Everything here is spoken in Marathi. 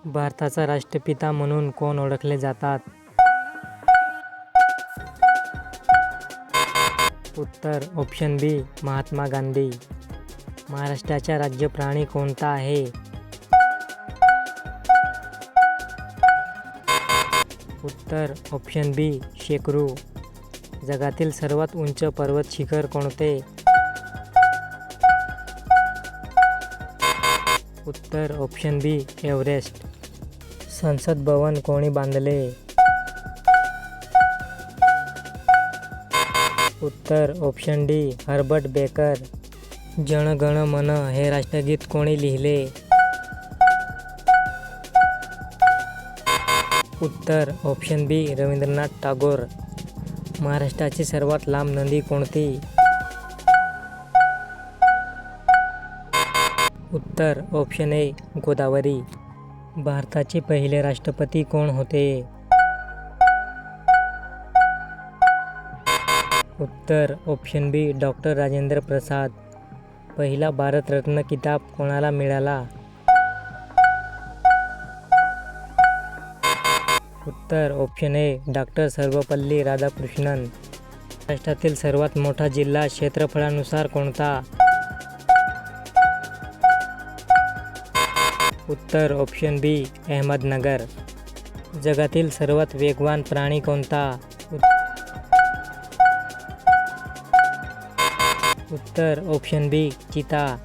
भारताचा राष्ट्रपिता म्हणून कोण ओळखले जातात? उत्तर ऑप्शन बी महात्मा गांधी. महाराष्ट्राचा राज्य प्राणी कोणता आहे? उत्तर ऑप्शन बी शेकरू. जगातील सर्वात उंच पर्वत शिखर कोणते? उत्तर ऑप्शन बी एव्हरेस्ट. संसद भवन कोणी बांधले? उत्तर option D Herbert baker. Jana Gana मन हे राष्ट्रगीत कोणी लिहिले? उत्तर ऑप्शन बी रवींद्रनाथ टागोर. महाराष्ट्राची सर्वात लांब नदी कोणती? उत्तर ऑप्शन ए गोदावरी. भारताचे पहिले राष्ट्रपती कोण होते? उत्तर ऑप्शन बी डॉक्टर राजेंद्र प्रसाद. पहिला भारतरत्न किताब कोणाला मिळाला? उत्तर option A doctor Sarvepalli Radhakrishnan. महाराष्ट्रातील सर्वात मोठा जिल्हा क्षेत्रफळानुसार कोणता? उत्तर ऑप्शन बी अहमदनगर. जगातील सर्वात वेगवान प्राणी कोणता? उत्तर ऑप्शन बी चिता.